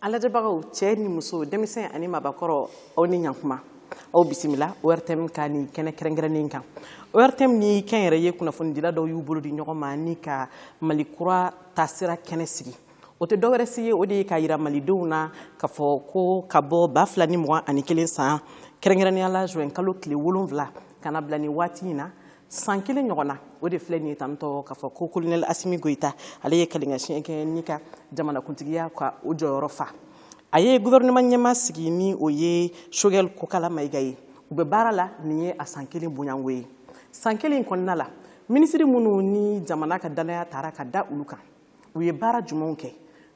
alajabagaw cɛ ni muso denmisɛn ani mabakɔrɔ aw ni ɲankuma aw bisimila ORTM ka ni kɛnɛ kɛrɛnkɛrɛnnen kan ORTM ni kɛn yɛrɛ ye kunnafonidila dɔw y'u bolo di ɲɔgɔn ma ni ka Mali kura taasira kɛnɛ sigi o tɛ dɔwɛrɛ si ye o de ye ka yira malidenw na ka fɔ ko ka bɔ 2021 san kɛrɛnkɛrɛnnenya la juin kalo tile 7 kana bila ni waati in na san kelen ɲɔgɔn na o de filɛ ni tantɔ ka fɔ ko colonel Asimi Goïta ale ye kɛlɛkɛsiɲɛ kɛ ni ka jamanakuntigiya ka o jɔyɔrɔ fa a ye gouvernement ɲɛma sigi ni o ye Choguel Kokala Maïga ye u bɛ baara la nin ye a san kelen bonyango ye san kelen kɔnɔna la ministre minnu ni jamana ka danaya taara ka da olu kan u ye baara jumɛnw kɛ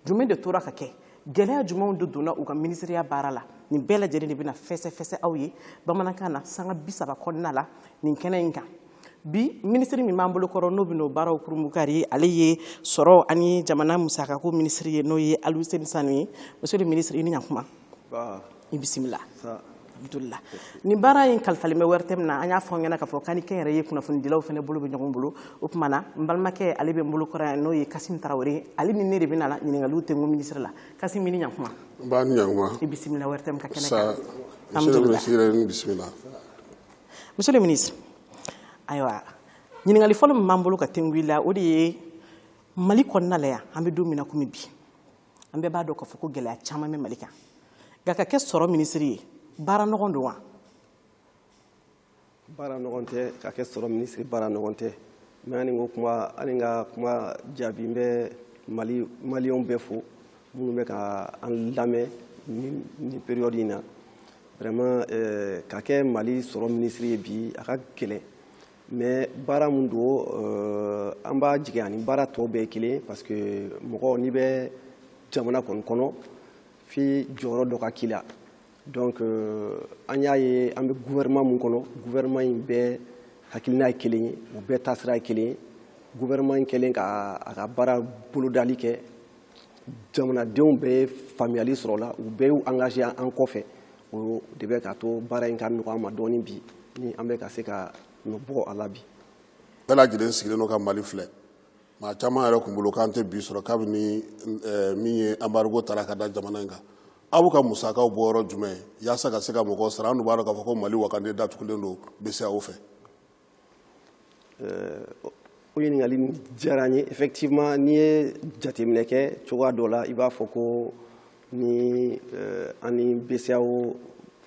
jumɛn de tora ka kɛ gɛlɛya jumɛnw de donna u ka ministeriya baara la nin bɛɛ lajɛlen de bɛna fɛsɛ aw ye bamanankan na sanga 30 kɔnɔna la nin kɛnɛ in kan bi ministre min b'an bolo kɔrɔ n'o bɛn'o baaraw kurumukari ale ye sɔrɔ ani jamana musakako ministre ye n'o ye Aliou Seni Sanu ye monsieur le ministre i ni ɲankuma i bisimila alhamdulillah nin baara in kalifalen bɛ ORTM na an y'a fɔ ɲɛna k'a fɔ k'ani kɛn yɛrɛ ye kunnafonidilaw fana bolo bɛ ɲɔgɔn bolo o tuma na n balimakɛ ale bɛ n bolo kɔrɔ yan n'o ye Kassim Tarawele ale ni ne de bɛna la ɲininkaliw tɛnku ministre la Kassim i ni ɲankuma n b'a ni ɲankuma i bisimila ORTM ka kɛnɛ kan alhamdulillah monsieur le ministre ayiwa ɲininkali fɔlɔ min b'an bolo ka tɛnku i la o de ye Mali kɔnɔna la yan an bɛ don min na komi bi an bɛɛ b'a dɔn k'a fɔ ko gɛlɛya caman bɛ Mali kan nka ka kɛ sɔrɔ ministre ye baara nɔgɔn don wa baara nɔgɔn tɛ ka kɛ sɔrɔ ministre baara nɔgɔn tɛ mais ani ko kuma ani ka kuma jaabi n bɛ maliyɛnw bɛɛ fo minnu bɛ ka an lamɛn nin période in na vraiment ka kɛ Mali sɔrɔ ministre ye bi a ka gɛlɛn mais baara mun don an b'a jigin ani baara tɔw bɛɛ ye kelen parce que mɔgɔ n'i bɛ jamana kɔni kɔnɔ f'i jɔyɔrɔ dɔ ka k'i la donc an y'a ye an bɛ gouvernement mun kɔnɔ gouvernement in bɛɛ hakilina ye kelen ye u bɛɛ taasira ye kelen ye gouvernement in kɛlen ka a ka baara bolodali kɛ jamanadenw bɛɛ ye faamuyali sɔrɔ o la u bɛɛ y'u engagé an kɔfɛ o de bɛ ka to baara in ka nɔgɔ an ma dɔɔnin bi ni an bɛ ka se ka nɔ bɔ a la bi bɛɛ lajɛlen sigilen don ka Mali filɛ maa caman yɛrɛ tun bolo k'an tɛ bi sɔrɔ kabini min ye embargo taara ka da jamana in kan aw ka musakaw bɔ yɔrɔ jumɛn yaasa ka se ka mɔgɔw sara an dun b'a dɔn k'a fɔ ko Mali wakanden datugulen don BCEAO fɛ o ɲininkali diyara n ye effectivement n'i ye jateminɛ kɛ cogoya dɔ la i b'a fɔ ko ni ani BCEAO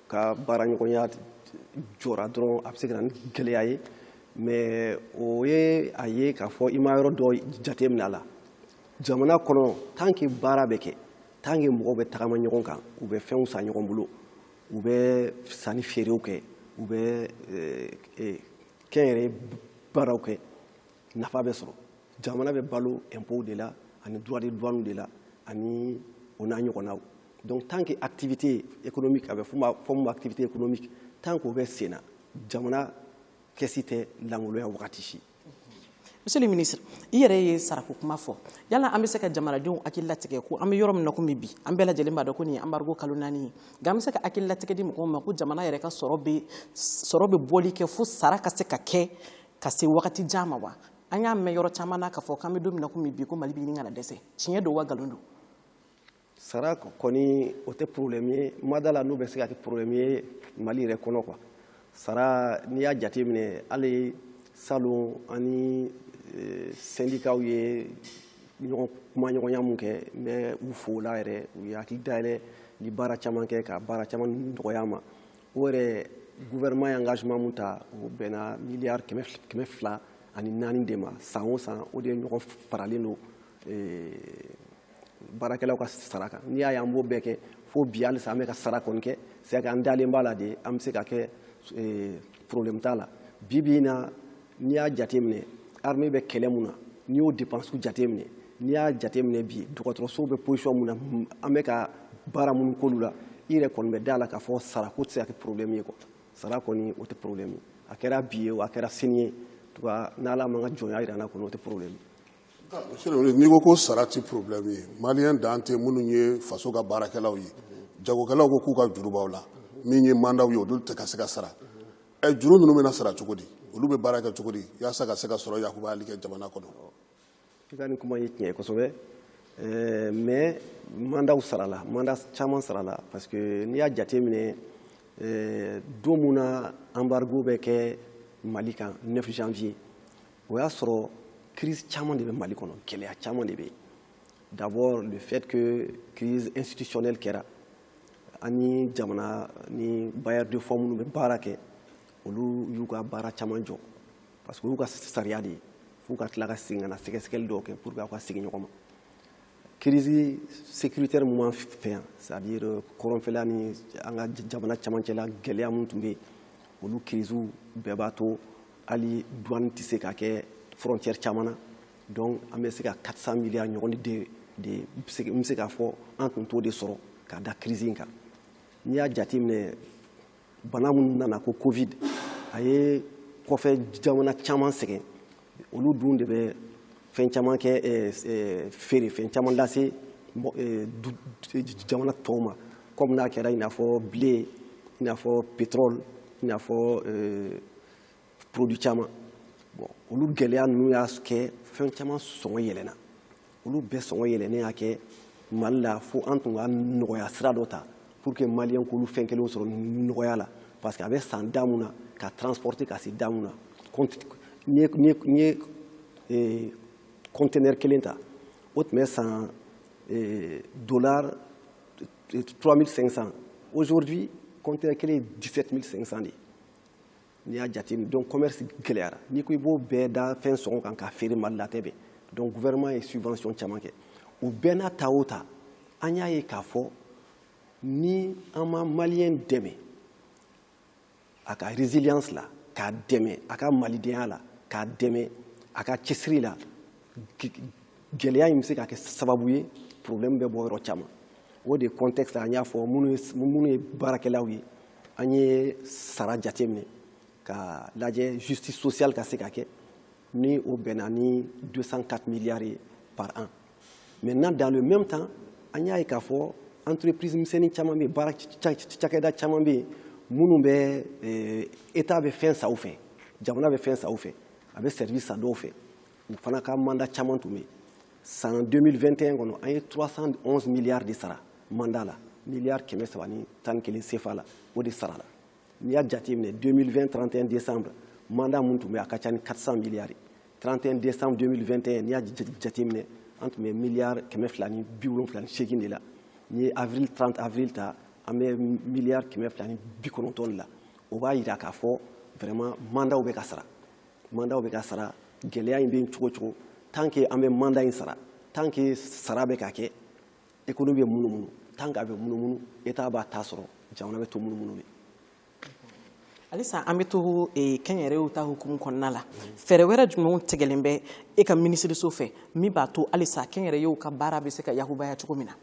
ka baaraɲɔgɔnya jɔra dɔrɔn a bɛ se ka na ni gɛlɛya ye mais o ye a ye k'a fɔ i ma yɔrɔ dɔ jateminɛ a la jamana kɔnɔ tant que baara bɛ kɛ tant que mɔgɔw bɛ tagama ɲɔgɔn kan u bɛ fɛnw san ɲɔgɔn bolo u bɛ sanni feerew kɛ u bɛ kɛnyɛrɛye baaraw kɛ nafa bɛ sɔrɔ jamana bɛ balo impôt de la ani droit de douane de la ani o n'a ɲɔgɔnnaw donc tant que activité économique a bɛ fɔ mun ma activité économique tant que o bɛ sen na jamana kɛsi tɛ langoloya wagati si monsieur le ministre i yɛrɛ ye sarako kuma fɔ yala an bɛ se ka jamanadenw hakili latigɛ ko an bɛ yɔrɔ min na komi bi an bɛɛ lajɛlen b'a dɔn ko nin ye embargo kalo 4 ye nka an bɛ se ka hakili latigɛ di mɔgɔw ma ko jamana yɛrɛ ka sɔrɔ bɛ bɔli kɛ fo sara ka se ka kɛ ka se wagati jan ma wa an y'a mɛn yɔrɔ caman na k'a fɔ k'an bɛ don min na komi bi ko Mali bɛ ɲini ka na dɛsɛ tiɲɛ don wa nkalon don sara kɔni o tɛ problème ye ma da la n'o bɛ se ka kɛ problème ye Mali yɛrɛ kɔnɔ quoi sara n'i y'a jateminɛ hali salon ani syndicats ye kuma ɲɔgɔnya mun kɛ n bɛ u fo o la yɛrɛ u ye hakili dayɛlɛ ni baara caman kɛ ka baara caman nɔgɔya ma o yɛrɛ gouvernement ye engagement mun ta o bɛnna miliyari 200 ani 4 de ma san o san o de ɲɔgɔn faralen don baarakɛlaw ka sara kan n'i y'a ye an b'o bɛɛ kɛ fo bi halisa an bɛ ka sara kɔni kɛ c'est que an dalen b'a la de an bɛ se ka kɛ problème t'a la bi bi in na n'i y'a jateminɛ armée bɛ kɛlɛ mun na n'i y'o dépenses jateminɛ n'i y'a jateminɛ bi dɔgɔtɔrɔsow bɛ position mun na an bɛ ka baara minnu k'olu la i yɛrɛ kɔni bɛ da la k'a fɔ sarako tɛ se ka kɛ problème ye quoi sara kɔni o tɛ problème ye a kɛra bi ye o a kɛra sini ye n'Ala ma ka jɔnya jira an na kɔni o tɛ problème ye n'i ko ko sara tɛ problème ye maliyɛn dan tɛ minnu ye faso ka baarakɛlaw ye jagokɛlaw ko k'u ka juru b'aw la min ye mandaw ye olu tɛ ka se ka sara juru ninnu bɛna sara cogo di olu bɛ baara kɛ cogo di yaasa ka se ka sɔrɔ yakubayali kɛ jamana kɔnɔ i ka nin kuma ye tiɲɛ ye kosɛbɛ mais mandat sara la mandat caman sara la parce que n'i y'a jateminɛ don min na embargo bɛ kɛ Mali kan 9 janvier o y'a sɔrɔ crise caman de bɛ Mali kɔnɔ gɛlɛya caman de bɛ yen d'abord le fait que crise institutionnelle kɛra ani jamana ni bailleurs de fonds minnu bɛ baara kɛ olu y'u ka baara caman jɔ parce que olu ka sariya de ye f'u ka tila ka segin ka na sɛgɛsɛgɛli dɔw kɛ pour que aw ka segin ɲɔgɔn ma crise sécuritaire min b'an fɛ yan c'est-à-dire kɔrɔnfɛla ni an ka jamana camancɛla gɛlɛya minnu tun bɛ yen olu crisesw bɛɛ b'a to hali douane tɛ se ka kɛ frontière caman na donc an bɛ se ka 400 milliards ɲɔgɔn de n bɛ se k'a fɔ an tun t'o de sɔrɔ ka da crise in kan n'i y'a jateminɛ bana minnu nana ko covid a ye kɔfɛ jamana caman sɛgɛn olu dun de bɛ fɛn caman kɛ feere fɛn caman lase jamana tɔw ma comme n'a kɛra i n'a fɔ blé i n'a fɔ pétrole i n'a fɔ produit caman bon olu gɛlɛya ninnu y'a kɛ fɛn caman sɔngɔ yɛlɛnna olu bɛɛ sɔngɔ yɛlɛnnen y'a kɛ Mali la fo an tun ka nɔgɔya sira dɔ ta pour que maliyɛn k'olu fɛn kelenw sɔrɔ nɔgɔya la parce que a bɛ san da mun na ka transporter ka se da mun na n'i ye conteneur kelen ta o tun bɛ san dollar 3500 aujourd'hui conteneur kelen ye 17500 de ye n'i y'a jateminɛ donc commerce gɛlɛyara n'i ko i b'o bɛɛ da fɛn sɔngɔ kan k'a feere Mali la tɛ bɛn donc gouvernement ye subvention caman kɛ o bɛɛ n'a ta o ta an y'a ye k'a fɔ ni an ma maliyɛn dɛmɛ a ka résilience la k'a dɛmɛ a ka malidenya la k'a dɛmɛ a ka cɛsiri la gɛlɛya in bɛ se ka kɛ sababu ye problème bɛ bɔ yɔrɔ caman o de contexte an y'a fɔ minnu ye baarakɛlaw ye an ye sara jateminɛ ka lajɛ justice sociale ka se ka kɛ ni o bɛnna ni 204 milliards ye par an maintenant dans le même temps an y'a ye k'a fɔ entreprise misɛnnin caman bɛ yen baara cakɛda caman bɛ yen minnu bɛ état bɛ fɛn san u fɛ jamana bɛ fɛn san u fɛ a bɛ service san dɔw fɛ u fana ka mandat caman tun bɛ yen san 2021 kɔnɔ an ye 311 milliards de sara mandat la miliyari 311 CFA la o de sara la n'i y'a jateminɛ 2020 31 décembre mandat mun tun bɛ a ka ca ni 400 milliards 31 décembre 2021 n'i y'a jateminɛ an tun bɛ miliyari 278 de la n'i ye avril 30 avril ta an bɛ miliyari 290 de la o b'a jira k'a fɔ vraiment mandatw bɛ ka sara gɛlɛya in bɛ yen cogo o cogo tant que an bɛ mandat in sara tant que sara bɛ ka kɛ économie bɛ munumunu tant que a bɛ munumunu état b'a ta sɔrɔ jamana bɛ to munumunu de. Halisa an bɛ to kɛnyɛrɛyew ta hukumu kɔnɔna la fɛɛrɛ wɛrɛ jumɛnw tigɛlen bɛ e ka minisiriso fɛ min b'a to halisa kɛnyɛrɛyew ka baara bɛ se ka yakubaya cogo min na.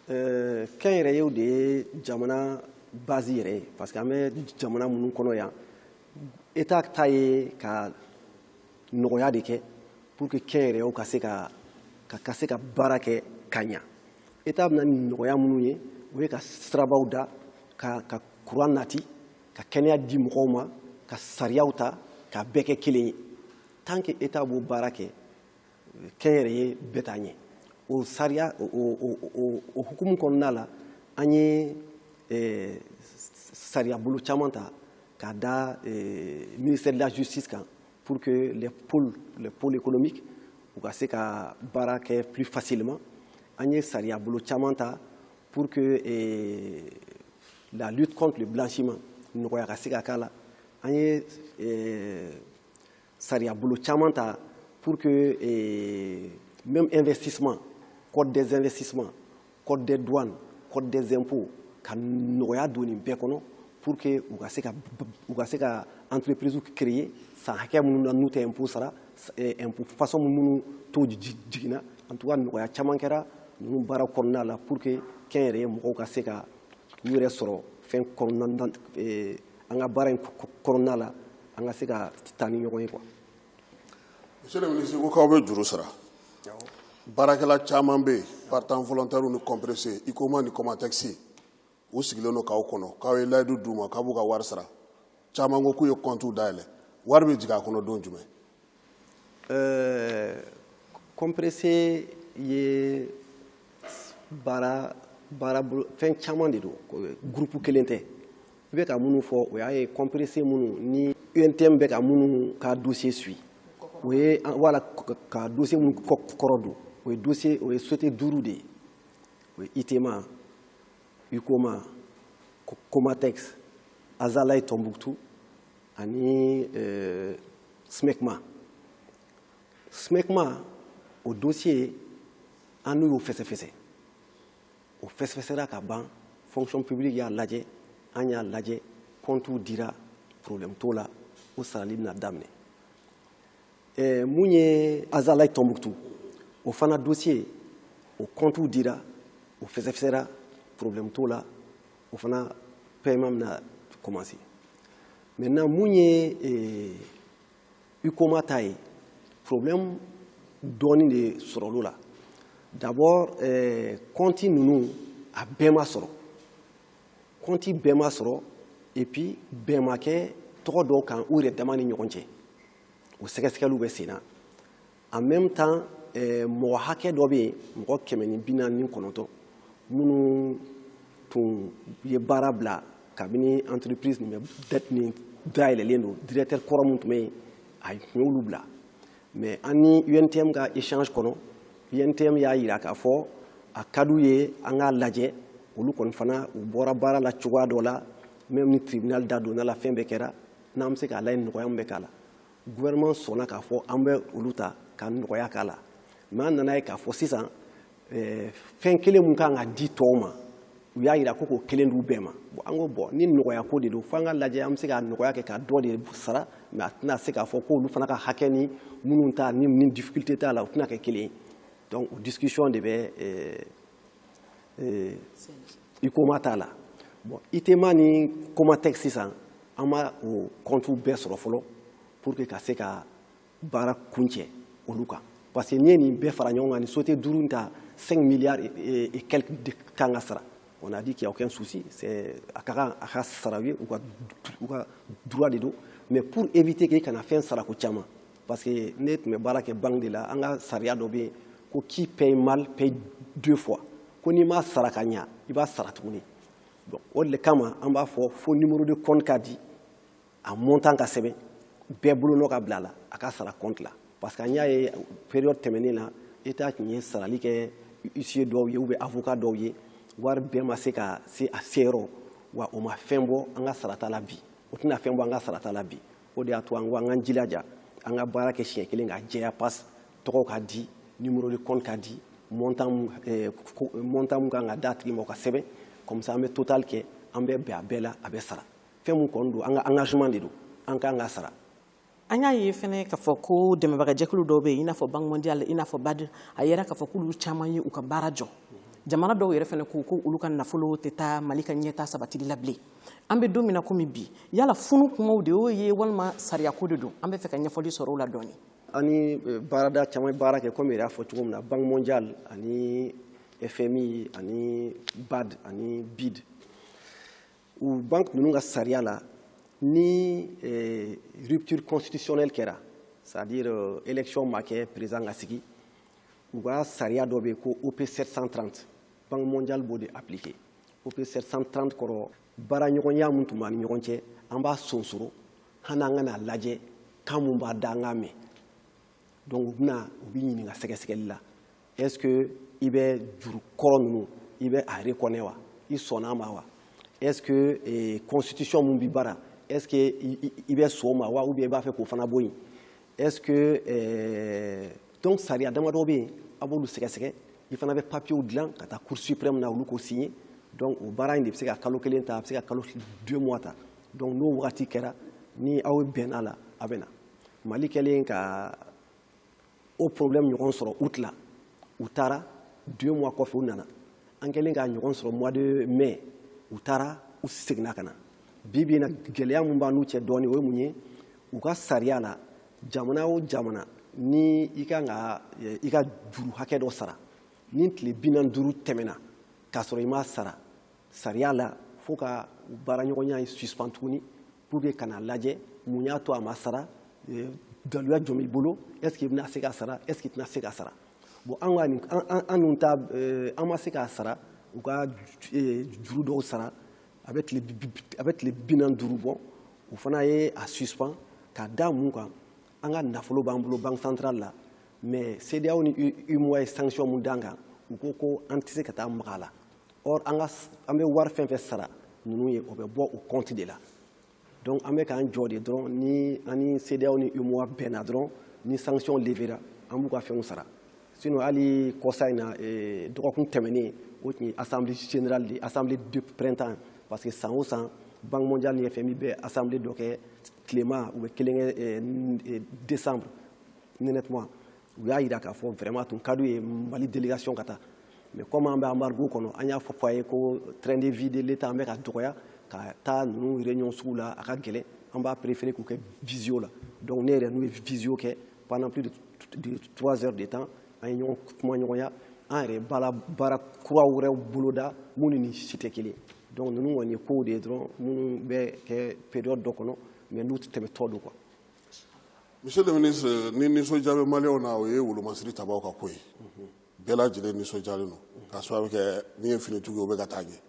Kɛnyɛrɛyew de ye jamana base yɛrɛ ye parce que an bɛ jamana minnu kɔnɔ yan état ta ye ka nɔgɔya de kɛ pour que kɛnyɛrɛyew ka se ka baara kɛ ka ɲa état bɛna ni nɔgɔya minnu ye o ye ka sirabaw da ka courant nati ka kɛnɛya di mɔgɔw ma ka sariyaw ta ka bɛɛ kɛ kelen ye tant que état b'o baara kɛ kɛnyɛrɛye bɛɛ t'a ɲɛ o sariya o hukumu kɔnɔna la an ye sariya bolo caman ta k'a da ministère de la justice kan pour que les pôles économiques u ka se ka baara kɛ plus facilement an ye sariya bolo caman ta pour que la lutte contre le blanchiment nɔgɔya ka se ka k'a la an ye sariya bolo caman ta pour que même investissement code des investissements code des douanes code des impôts ka nɔgɔya don nin bɛɛ kɔnɔ pour que u ka se ka entreprise créer san hakɛ minnu na n'u tɛ impôt sara impôt façon minnu t'o jiginna en tout cas nɔgɔya caman kɛra ninnu baara kɔnɔna la pour que kɛnyɛrɛye mɔgɔw ka se ka u yɛrɛ sɔrɔ fɛn kɔnɔna an ka baara in kɔnɔna la an ka se ka taa ni ɲɔgɔn ye quoi. Monsieur le ministre ko k'aw bɛ juru sara baarakɛla caman bɛ yen partant volontaire ni compressé ICOMA ni Comatex u sigilen don k'aw kɔnɔ k'aw ye layidu d'u ma k'a b'u ka wari sara caman ko k'u ye compte dayɛlɛ wari bɛ jigin a kɔnɔ don jumɛn. Compressé ye baara fɛn caman de don groupe kelen tɛ i bɛ ka minnu fɔ o y'a ye compressé minnu ni UNTM bɛ ka minnu ka dossier suit o ye wala ka dossier minnu kɔrɔ don o ye dossier o ye société 5 de ye o ye ITEMA UCOMA Comatex Azalaï Tombouctou ani SMECMA o dossier an n'u y'o fɛsɛfɛsɛ o fɛsɛfɛsɛra ka ban fonction publique y'a lajɛ an y'a lajɛ compte dira problème t'o la o sarali bɛna daminɛ mun ye Azalaï Tombouctou o fana dossier o compte dira o fɛsɛfɛsɛra problème t'o la o fana paiement bɛna commencer maintenant mun ye UCOMA ta ye problème dɔɔni de sɔrɔl'o la d'abord compte ninnu a bɛɛ ma sɔrɔ compte bɛɛ ma sɔrɔ et puis bɛn ma kɛ tɔgɔ dɔw kan u yɛrɛ dama ni ɲɔgɔn cɛ o sɛgɛsɛgɛliw bɛ sen na en même temps mɔgɔ hakɛ dɔ bɛ yen mɔgɔ 449 minnu tun ye baara bila kabini entreprise nin dayɛlɛlen don directeur kɔrɔ min tun bɛ yen a tun y'olu bila mais an ni UNTM ka échange kɔnɔ UNTM y'a jira k'a fɔ a ka d'u ye an k'a lajɛ olu kɔni fana u bɔra baara la cogoya dɔ la même ni tribunal da donna la fɛn bɛɛ kɛra n'an bɛ se k'a lajɛ nɔgɔya min bɛ k'a la gouvernement sɔnna k'a fɔ an bɛ olu ta ka nɔgɔya k'a la mais an nana ye k'a fɔ sisan fɛn kelen mun kan ka di tɔw ma u y'a jira ko k'o kelen d'u bɛɛ ma bon an ko bon ni nɔgɔya ko de don fo an ka lajɛ an bɛ se ka nɔgɔya kɛ ka dɔ de sara mais a tɛna se k'a fɔ k'olu fana ka hakɛ ni minnu ta ni difficulté t'a la o tɛna kɛ kelen ye donc discussion de bɛ UCOMA t'a la bon ITEMA ni Comatex sisan an ma o compte bɛɛ sɔrɔ fɔlɔ pour que ka se ka baara kuncɛ olu kan parce que n'i ye nin bɛɛ fara ɲɔgɔn kan ni société 5 ta 5 milliards et quelques de kan ka sara on a dit qu'il n'y a aucun souci c'est a ka sara u ka droit de don mais pour éviter que kana fɛn sara ko caman parce que ne tun bɛ baara kɛ banque de la an ka sariya dɔ bɛ yen ko qui paye mal paye 2 fois ko n'i ma sara ka ɲa i b'a sara tuguni donc o de kama an b'a fɔ fo numéro de compte ka di a montant ka sɛbɛn bɛɛ bolonɔ ka bila a la a ka sara compte la parce que an y'a ye période tɛmɛnen na État tun ye sarali kɛ huissier dɔw ye ou bien avocat dɔw ye wari bɛɛ ma se ka se a se yɔrɔ wa o ma fɛn bɔ an ka sarata la bi o tɛna fɛn bɔ an ka sarata la bi o de y'a to an ko an k'an jilaja an ka baara kɛ siɲɛ kelen ka jɛya passe tɔgɔ ka di numéro de compte ka di montant mun kan ka d'a tigi ma o ka sɛbɛn comme ça an bɛ total kɛ an bɛ bɛn a bɛɛ la a bɛ sara fɛn mun kɔni don an ka engagement de don an kan ka sara an y'a ye fɛnɛ k'a fɔ ko dɛmɛbagajɛkulu dɔw bɛ yen i n'a fɔ Banque mondiale i n'a fɔ BAD a yɛrɛ k'a fɔ k'olu caman ye u ka baara jɔ jamana dɔw yɛrɛ fɛnɛ ko olu ka nafolo tɛ taa Mali ka ɲɛtaa sabatili la bilen an bɛ don min na komi bi yala funu kumaw de y'o ye walima sariya ko de don an bɛ fɛ ka ɲɛfɔli sɔrɔ o la dɔɔni ani baarada caman baara kɛ comme yɛrɛ y'a fɔ cogo min na Banque mondiale ani FMI ani BAD ani BID u banque ninnu ka sariya la ni rupture constitutionnelle kɛra c'est-à-dire élection ma kɛ président ka sigi u ka sariya dɔ bɛ yen ko OP 730 Banque mondiale b'o de appliquer OP 730 kɔrɔ baaraɲɔgɔnya min tun b'a ni ɲɔgɔn cɛ an b'a sonsoro hali an ka n'a lajɛ kan mun b'a da an k'a mɛn donc u bɛ ɲininka sɛgɛsɛgɛli la est-ce que i bɛ juru kɔrɔ ninnu i bɛ a reconnaître wa i sɔnna a ma wa est-ce que constitution mun b'i bara est-ce que i bɛ sɔn o ma wa ou bien i b'a fɛ k'o fana bɔ yen est-ce que donc sariya damadɔ bɛ yen a b'olu sɛgɛsɛgɛ i fana bɛ papiyew dilan ka taa cour suprême na olu k'o signer donc o baara in de bɛ se ka kalo 1 ta a bɛ se ka kalo 2 mois ta donc n'o wagati kɛra ni aw bɛnna la a bɛ na Mali kɛlen ka o problème ɲɔgɔn sɔrɔ août la u taara 2 mois kɔfɛ u nana an kɛlen ka ɲɔgɔn sɔrɔ mois de mai u taara u seginna ka na bi bi in na gɛlɛya mun b'a n'u cɛ dɔɔni o ye mun ye u ka sariya la jamana o jamana ni i ka juru hakɛ dɔ sara ni tile 45 tɛmɛna k'a sɔrɔ i m'a sara sariya la fo ka baaraɲɔgɔnya suspend tuguni pour que kana lajɛ mun y'a to a ma sara daluya jɔn b'i bolo est-ce que i bɛna se ka sara est-ce que i tɛna se ka sara bon an ta an ma se k'a sara u ka juru dɔw sara a bɛ tile 45 bɔ u fana ye a suspend k'a da mun kan an ka nafolo b'an bolo banque centrale la mais CEDEAO ni UEMOA ye sanction mun d'an kan u ko an tɛ se ka taa maga a la or an bɛ wari fɛn fɛn sara ninnu ye o bɛ bɔ o compte de la donc an bɛ k'an jɔ de dɔrɔn ni ani CEDEAO ni UEMOA bɛnna dɔrɔn ni sanction levera an b'u ka fɛnw sara sinon hali kɔsa in na dɔgɔkun tɛmɛnen o tun ye assemblée générale de assemblée de printemps parce que san o san banque mondiale ni FMI bɛ assemblée dɔ kɛ tilema u bɛ kelen kɛ décembre nettement u y'a jira k'a fɔ vraiment tun ka d'u ye Mali délégation ka taa mais comme an bɛ embargo kɔnɔ an y'a fɔ a ye ko train de vie de l'État an bɛ ka dɔgɔya ka taa ninnu réunion sugu la a ka gɛlɛn an b'a préféré k'u kɛ visio la donc ne yɛrɛ n'u ye visio kɛ pendant plus de 3 heures de temps an ye ɲɔgɔn kuma ɲɔgɔnya an yɛrɛ baara kura wɛrɛw boloda minnu ni si tɛ kelen donc ninnu kɔni ye kow de ye dɔrɔn minnu bɛ kɛ période dɔ kɔnɔ mais n'u tɛmɛtɔ don quoi. Monsieur le ministre, ni nisɔndiya bɛ maliyɛnw na o ye wolomasiri tabaw ka ko ye bɛɛ lajɛlen nisɔndiyalen don k'a sababu kɛ ni ye finitigi ye o bɛ ka taa ɲɛ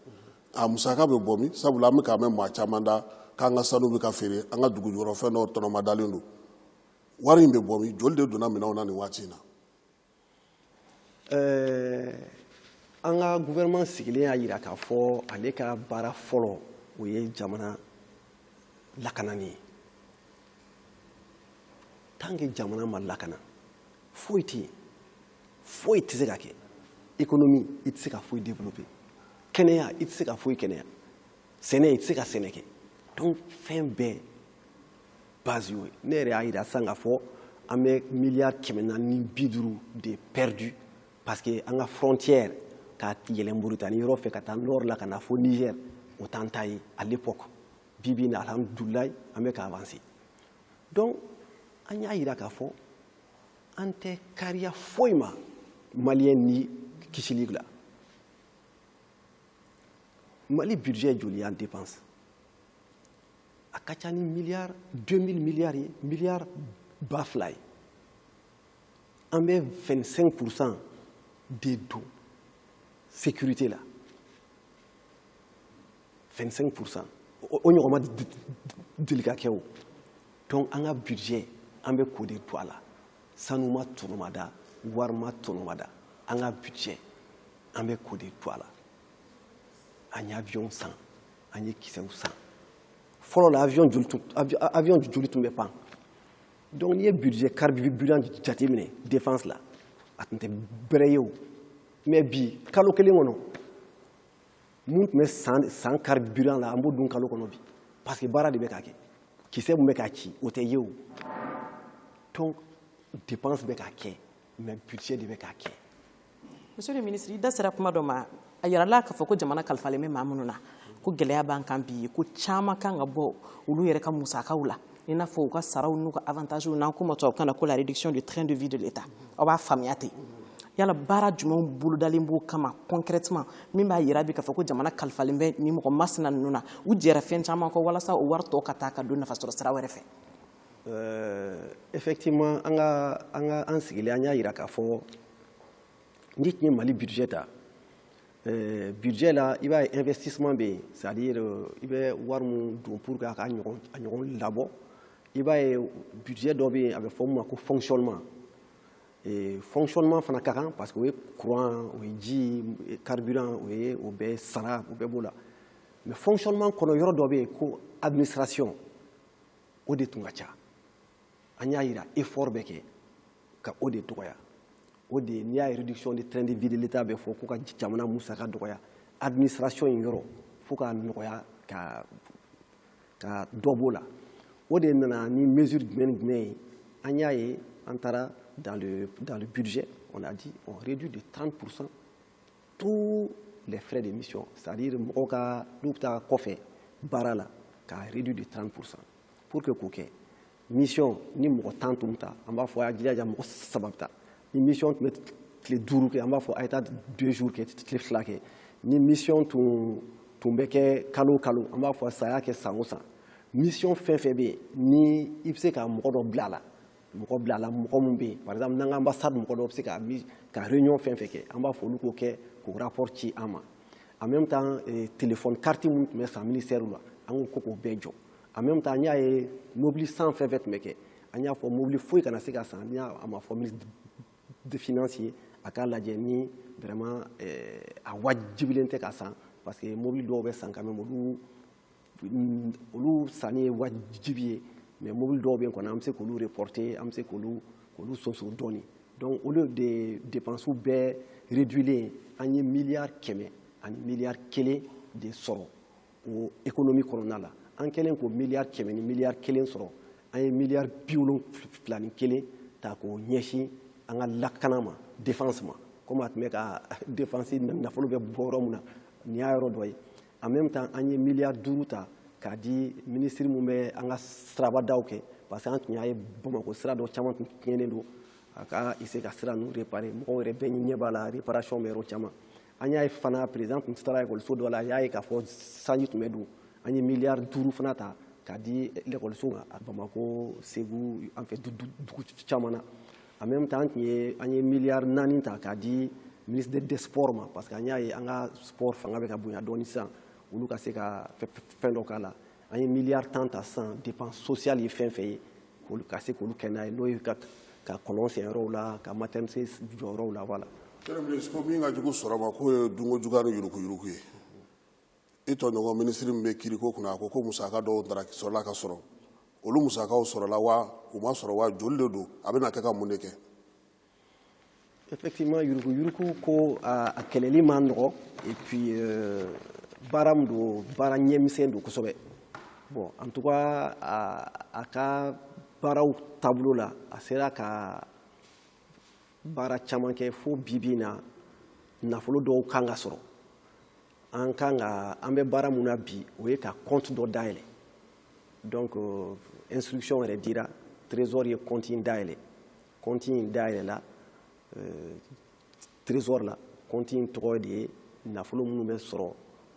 a musaka bɛ bɔ min sabula an bɛ k'a mɛn maa caman da k'an ka sanu bɛ ka feere an ka dugu jukɔrɔ fɛn dɔw tɔnɔma dalen don wari in bɛ bɔ min joli de donna minɛnw na nin waati in na. An ka gouvernement sigilen y'a jira k'a fɔ ale ka baara fɔlɔ o ye jamana lakanani ye tant que jamana ma lakana foyi tɛ yen foyi tɛ se ka kɛ économie i tɛ se ka foyi développer kɛnɛya i tɛ se ka foyi kɛnɛya sɛnɛ i tɛ se ka sɛnɛ kɛ donc fɛn bɛɛ base y'o ye ne yɛrɛ y'a jira sisan k'a fɔ an bɛ miliyari 450 de perdu parce que an ka frontière ka yɛlɛn Mauritanie yɔrɔ fɛ ka taa nord la ka na fo Niger o t'an ta ye à l'époque bi bi in na alhamdulilayi an bɛ ka avancer donc an y'a jira k'a fɔ an tɛ kariya foyi ma maliyɛn ni kisili la Mali budget joli y'an dépense a ka ca ni miliyari 2000 miliyari ye miliyari ba 2 ye an bɛ 25% de don sécurité la 25% o ɲɔgɔn ma deli ka kɛ o donc an ka budget an bɛ k'o de to a la sanu ma tɔnɔ ma da wari ma tɔnɔ ma da an ka budget an bɛ k'o de to a la an ye avion san an ye kisɛw san fɔlɔ la avion joli tun bɛ pan donc n'i ye budget carburant jateminɛ défense la a tun tɛ bɛrɛ ye o mais bi kalo kelen kɔnɔ mun tun bɛ san carburant la an b'o dun kalo kɔnɔ bi parce que baara de bɛ ka kɛ kisɛ mun bɛ ka ci o tɛ ye o donc dépense bɛ ka kɛ mais budget de bɛ ka kɛ. Monsieur le ministre i da sera kuma dɔ ma a yirala k'a fɔ ko jamana kalifalen bɛ maa minnu na ko gɛlɛya b'an kan bi ko caman kan ka bɔ olu yɛrɛ ka musakaw la i n'a fɔ u ka saraw n'u ka avantages n'an ko ma tubabukan na ko la réduction du train de vie de l'État aw b'a faamuya ten yala baara jumɛnw bolodalen b'o kama concrètement min b'a yira bi k'a fɔ ko jamana kalifalen bɛ ni mɔgɔ masina ninnu na u jɛra fɛn caman kɔ walasa o wari tɔ ka taa ka don nafasɔrɔ sira wɛrɛ fɛ. Effectivement an sigilen an y'a jira k'a fɔ n'i tun ye Mali budget ta budget la i b'a ye investissement bɛ yen c'est-à-dire i bɛ wari min don pour que a ka ɲɔgɔn labɔ i b'a ye budget dɔ bɛ yen a bɛ fɔ min ma ko fonctionnement fonctionnement fana ka kan parce que o ye courant o ye ji carburant o ye o bɛɛ sara o bɛɛ b'o la mais fonctionnement kɔnɔ yɔrɔ dɔ bɛ yen ko administration o de tun ka ca an y'a jira effort bɛ kɛ ka o de dɔgɔya o de n'i y'a ye réduction de train de vie de l'État bɛ fɔ ko ka jamana musaka dɔgɔya administration in yɔrɔ fo ka nɔgɔya ka dɔ b'o la o de nana ni mesure jumɛn ye an y'a ye an taara dans le budget on a dit on réduit de 30% tous les frais de mission c'est-à-dire mɔgɔw ka n'u bɛ taa kɔfɛ baara la k'a réduit de 30% pour que k'o kɛ mission ni mɔgɔ 10 tun bɛ taa an b'a fɔ a y'a jilaja mɔgɔ 3 bɛ taa ni mission tun bɛ tile 5 kɛ an b'a fɔ a ye taa 2 jours kɛ tile 2 kɛ ni mission tun bɛ kɛ kalo o kalo an b'a fɔ sa y'a kɛ san o san mission fɛn fɛn bɛ yen ni i bɛ se ka mɔgɔ dɔ bila a la mɔgɔ bila la mɔgɔ min bɛ yen par exemple n'an ka ambassade mɔgɔ dɔw bɛ se ka réunion fɛn fɛn kɛ an b'a fɔ olu k'o kɛ k'o rapport ci an ma en même temps téléphone carte minnu tun bɛ san ministère la an ko k'o bɛɛ jɔ en même temps an y'a ye mobili san fɛn fɛn tun bɛ kɛ an y'a fɔ mobili foyi kana se ka san ni a ma fɔ ministre des finances ye a k'a lajɛ ni vraiment a wajibilen tɛ ka san parce que mobili dɔw bɛ san quand même olu sanni ye wajibi ye mais mobile dɔw bɛ yen kɔni an bɛ se k'olu reporter an bɛ se k'olu sonsoro dɔɔni donc au lieu de dépenses bɛɛ réduilen an ye miliyari 100 ani miliyari 1 de sɔrɔ o économie kɔnɔna la an kɛlen k'o miliyari 100 ni miliyari 1 sɔrɔ an ye miliyari 71 ta k'o ɲɛsin an ka lakana ma défense ma comme a tun bɛ ka défense nafolo bɛ bɔ yɔrɔ min na nin y'a yɔrɔ dɔ ye en même temps an ye miliyari 5 ta k'a di ministre min bɛ an ka sirabadaw kɛ parce que an tun y'a ye Bamakɔ sira dɔ caman tun tiɲɛnen don a ka essayer ka sira ninnu réparer mɔgɔw yɛrɛ bɛɛ ɲɛ b'a la réparation bɛ yɔrɔ caman an y'a ye fana président tun taara ekɔliso dɔ la a y'a ye k'a fɔ sanji tun bɛ don an ye miliyari 5 fana ta k'a di ekɔliso ma Bamakɔ Segu an fɛ dugu caman na en même temps an ye miliyari 4 ta k'a di ministre des sports ma parce que an y'a ye an ka sport fanga bɛ ka bonya dɔɔni sisan olu ka se ka fɛn dɔ k'a la an ye miliyari 10 ta sisan dépense sociale ye fɛn fɛn ye ka se k'olu kɛ n'a ye n'o ye ka kɔlɔn sen yɔrɔw la ka maternité jɔ yɔrɔw la voilà. ko min ka jugu sɔrɔ ma k'o ye dunko juguya ni yuruguyurugu ye i tɔɲɔgɔn minisiri min bɛ kiriko kunna a ko musaka dɔw sɔrɔla ka sɔrɔ olu musakaw sɔrɔla wa u ma sɔrɔ wa joli de don a bɛna kɛ ka mun de kɛ. Effectivement yuruguyurugu ko a kɛlɛli man nɔgɔ et puis baara min don baara ɲɛmisɛn don kosɛbɛ bon en tout cas a ka baaraw taabolo la a sera ka baara caman kɛ fo bi na nafolo dɔw kan ka sɔrɔ an bɛ baara mun na bi o ye ka compte dɔ dayɛlɛ donc instruction yɛrɛ dira trésor ye compte in dayɛlɛ compte in dayɛlɛ la trésor la compte in tɔgɔ de ye nafolo minnu bɛ sɔrɔ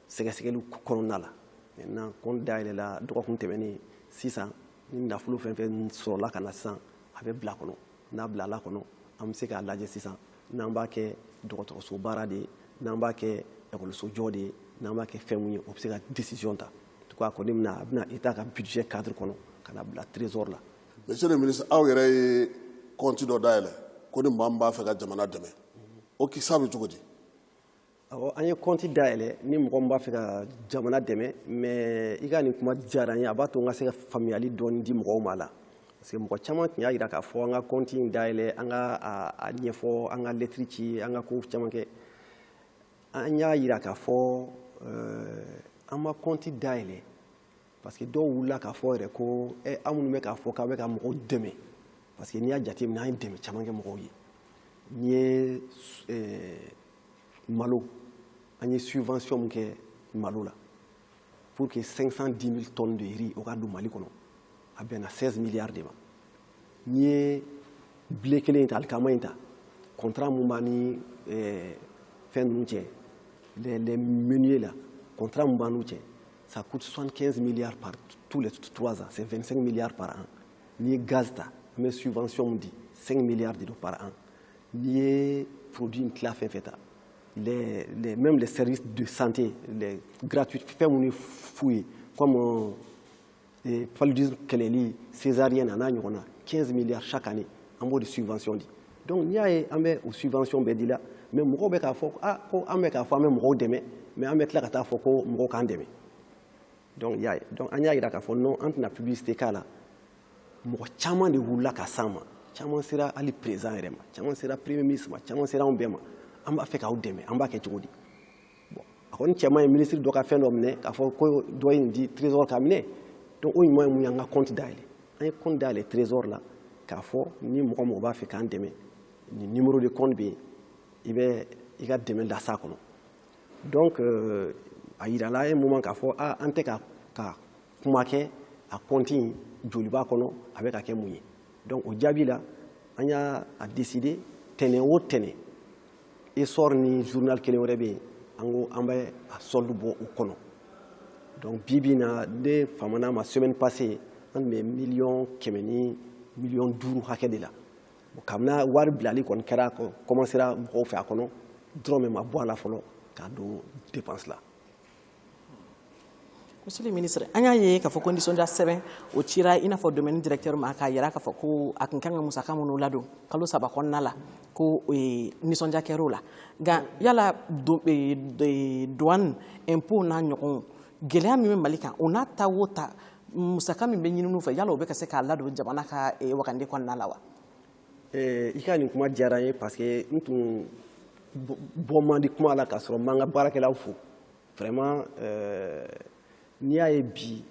sɛgɛsɛgɛli kɔnɔna la maintenant compte dayɛlɛ la dɔgɔkun tɛmɛnen sisan ni nafolo fɛn fɛn sɔrɔla ka na sisan a bɛ bila kɔnɔ n'a bilala kɔnɔ an bɛ se k'a lajɛ sisan n'an b'a kɛ dɔgɔtɔrɔso baara de ye n'an b'a kɛ ekɔliso jɔ de ye n'an b'a kɛ fɛn mun ye o bɛ se ka décision ta en tout cas kɔni a bɛna état ka budget cadre kɔnɔ ka na bila trésor la. monsieur le ministre aw yɛrɛ ye compte dɔ dayɛlɛ ko ni maa min b'a fɛ ka jamana dɛmɛ o kisa bɛ cogo di. awɔ an ye compte dayɛlɛ ni mɔgɔ min b'a fɛ ka jamana dɛmɛ mais i ka nin kuma diyara n ye a b'a to n ka se ka faamuyali dɔɔni di mɔgɔw ma la parce que mɔgɔ caman tun y'a jira k'a fɔ an ka compte in dayɛlɛ an ka a ɲɛfɔ an ka lettre ci an ka ko caman kɛ an y'a jira k'a fɔ an ma compte dayɛlɛ parce que dɔw wulila k'a fɔ yɛrɛ ko an minnu bɛ k'a fɔ k'a bɛ ka mɔgɔw dɛmɛ parce que n'i y'a jateminɛ an ye dɛmɛ caman kɛ mɔgɔw ye n'i ye malo an ye subvention min kɛ malo la pour que 510 000 tonnes de riz o ka don Mali kɔnɔ a bɛnna 16 milliards de ma n'i ye blé kelen in ta alikama in ta contrat mun b'a ni fɛn ninnu cɛ les meuniers là contrat mun b'a n'u cɛ ça coûte 75 milliards par tous les 3 ans c'est 25 milliards par an n'i ye gaz ta an bɛ subvention mun di 5 milliards de par an n'i ye produit tila fɛn fɛn ta même les services de santé les gratuits fɛn mun ye fu ye comme paludisme kɛlɛli césarienne a n'a ɲɔgɔn na 15 milliards chaque année an b'o de subvention di donc n'i y'a ye an bɛ o subvention bɛɛ di la mais mɔgɔw bɛ k'a fɔ ko an bɛ k'a fɔ an bɛ mɔgɔw dɛmɛ mais an bɛ tila ka taa fɔ ko mɔgɔw k'an dɛmɛ donc y'a ye donc an y'a jira k'a fɔ non an tɛna publicité k'a la mɔgɔ caman de wulila ka s'an ma caman sera hali président yɛrɛ ma caman sera premier ministre ma caman sera anw bɛɛ ma an b'a fɛ k'aw dɛmɛ an b'a kɛ cogo di bon a kɔni cɛman ye ministre dɔ ka fɛn dɔ minɛ k'a fɔ ko dɔ ye nin di trésor ka minɛ donc o ɲuman ye mun ye an ka compte dayɛlɛ an ye compte dayɛlɛ trésor la k'a fɔ ni mɔgɔ mɔgɔ b'a fɛ k'an dɛmɛ ni numéro de compte bɛ yen i ka dɛmɛ las'a kɔnɔ donc a yirala an ye moment k'a fɔ an tɛ ka kuma kɛ a compte in joli b'a kɔnɔ a bɛ ka kɛ mun ye donc o jaabi la an y'a décider tɛnɛn o tɛnɛn essor ni journal kelen wɛrɛ bɛ yen an ko an bɛ a solde bɔ o kɔnɔ donc bi na ne famana ma semaine passée an tun bɛ 1,1 million 5 hakɛ de la kabina wari bilali kɔni kɛra commencera mɔgɔw fɛ a kɔnɔ dɔrɔmɛ ma bɔ a la fɔlɔ k'a don dépense la. Monsieur le ministre, an y'a ye k'a fɔ ko nisɔndiya sɛbɛn o cira i n'a fɔ domaine directeur ma k'a yira k'a fɔ ko a kun kan ka musaka minnu ladon kalo 3 kɔnɔna la ko nisɔndiya kɛr'o la nka yala douane impôt n'a ɲɔgɔn gɛlɛya min bɛ Mali kan o n'a ta o ta musaka min bɛ ɲininiw fɛ yala o bɛ ka se k'a ladon jamana ka wagande kɔnɔna la wa? I ka nin kuma diyara n ye parce que n tun bɔ man di kuma la k'a sɔrɔ n m'an ka baarakɛlaw fo vraiment n'i y'a ye bi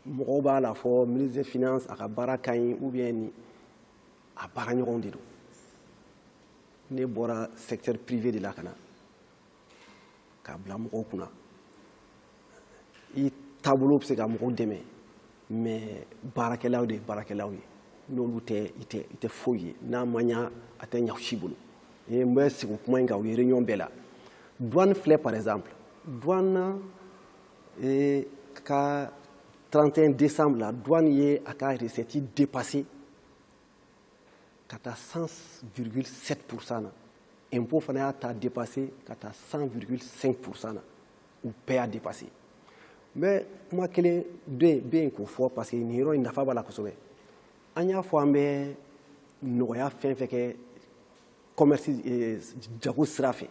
mɔgɔw b'a la fɔ ministre des finances a ka baara ka ɲi ou bien ni a baara ɲɔgɔn de don ne bɔra secteur privé de la ka na k'a bila mɔgɔw kunna i taabolo bɛ se ka mɔgɔw dɛmɛ mais baarakɛlaw de ye baarakɛlaw ye n'olu tɛ i tɛ foyi ye n'a ma ɲa a tɛ ɲa si bolo n bɛ sigi kuma in kan u ye réunion bɛɛ la. Douane filɛ par exemple douane ka 31 décembre la douane ye a ka recette dépassé ka taa 100,7% na impôt fana y'a ta dépassé ka taa 100,5% na u bɛɛ y'a dépassé mais kuma kelen bɛ yen k'o fɔ parce que nin yɔrɔ in nafa b'a la kosɛbɛ an y'a fɔ an bɛ nɔgɔya fɛn fɛn kɛ commerce jago sira fɛ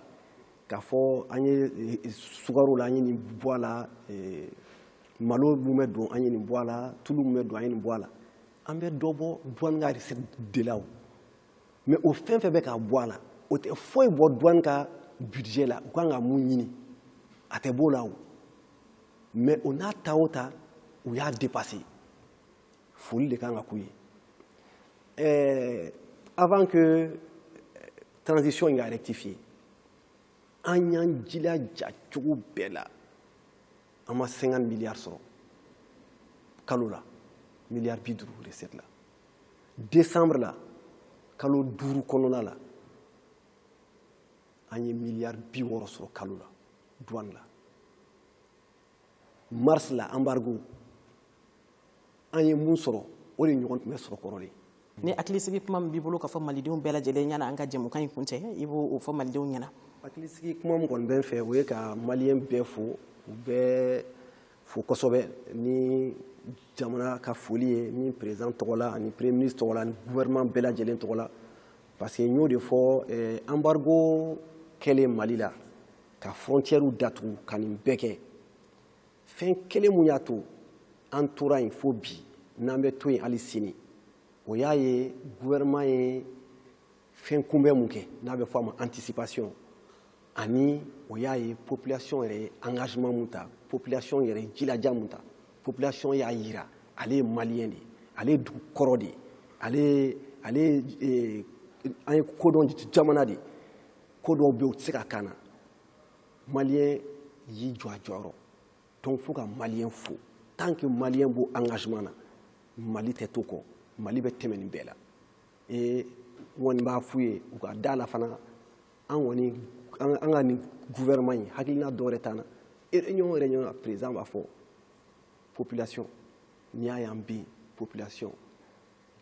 k'a fɔ an ye sukaro la an ye nin bɔ a la malo mun bɛ don an ye nin bɔ a la tulu mun bɛ don an ye nin bɔ a la an bɛ dɔ bɔ douane ka recette de la o mais o fɛn fɛn bɛ k'a bɔ a la o tɛ foyi bɔ douane ka budget la u kan ka mun ɲini a tɛ b'o la o mais o n'a ta o ta u y'a dépassé foli de kan ka k'u ye avant que transition in ka rectifier an y'an jilaja cogo bɛɛ la an ma 50 milliards sɔrɔ kalo la miliyari 50 recette la décembre la kalo 5 kɔnɔna la an ye miliyari 60 sɔrɔ kalo la douane la mars la embargo an ye mun sɔrɔ o de ɲɔgɔn tun bɛ sɔrɔ kɔrɔlen ni hakilisigi kuma min b'i bolo ka fɔ malidenw bɛɛ lajɛlen ɲɛna an ka jɛmukan in kuncɛ i b'o fɔ malidenw ɲɛna. hakilisigi kuma min kɔni bɛ n fɛ o ye ka maliyɛn bɛɛ fo u bɛɛ fo kosɛbɛ ni jamana ka foli ye ni président tɔgɔ la ani premier ministre tɔgɔ la ani gouvernement bɛɛ lajɛlen tɔgɔ la parce que n y'o de fɔ embargo kɛlen Mali la ka frontière datugu ka nin bɛɛ kɛ fɛn kelen mun y'a to an tora yen fo bi n'an bɛ to yen hali sini o y'a ye gouvernement ye fɛn kunbɛn mun kɛ n'a bɛ fɔ a ma anticipation ani o y'a ye population yɛrɛ ye engagement mun ta population yɛrɛ ye jilaja mun ta population y'a yira ale ye maliyɛn de ye ale ye dugu kɔrɔ de ye an ye kodɔn jamana de ko dɔw bɛ yen u tɛ se ka kan na maliyɛn y'i jɔ a jɔyɔrɔ donc fo ka maliyɛn fo tant que maliyɛn b'o engagement na Mali tɛ to kɔ Mali bɛ tɛmɛ nin bɛɛ la n kɔni b'a f'u ye u ka da la fana an kɔni an ka nin gouvernement in hakilina dɔ wɛrɛ t'an na réunion président b'a fɔ population n'i y'a ye an bɛ yen population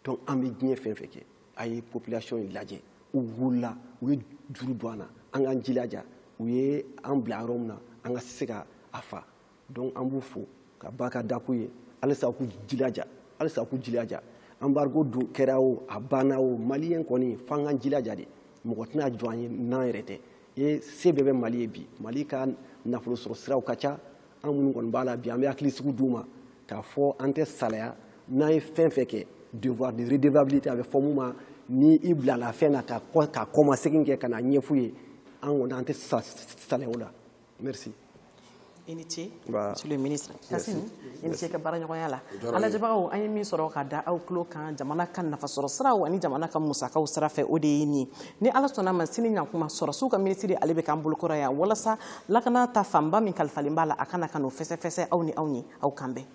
donc an bɛ diɲɛ fɛn fɛn kɛ a ye population in lajɛ u wulila u ye juru don an na an k'an jilaja u ye an bila yɔrɔ min na an ka se ka a fa donc an b'u fo ka ba ka da k'u ye halisa k'u jilaja embargo kɛra o a banna o maliyɛn kɔni f'an k'an jilaja de mɔgɔ tɛna jɔ an ye n'an yɛrɛ tɛ se bɛɛ bɛ Mali ye bi Mali ka nafolo sɔrɔ siraw ka ca an minnu kɔni b'a la bi an bɛ hakilisigi d'u ma k'a fɔ an tɛ salaya n'an ye fɛn fɛn kɛ devoir de redevabilité a bɛ fɔ mun ma ni i bilala fɛn na ka kɔmasegin kɛ ka na ɲɛf'u ye an kɔni an tɛ salaya o la merci. I ni ce monsieur le ministre Kassim i ni ce ka baaraɲɔgɔnya la a lajɛbagaw an ye min sɔrɔ ka da aw tulo kan jamana ka nafasɔrɔ siraw ani jamana ka musakaw sira fɛ o de ye nin ye ni ala sɔnna ma sini ɲakuma sɔrɔsiw ka minisiri ale bɛ k'an bolokɔrɔ yan walasa lakana ta fanba min kalifalen b'a la a kana ka n'o fɛsɛfɛsɛ aw ni anw ye aw kan bɛn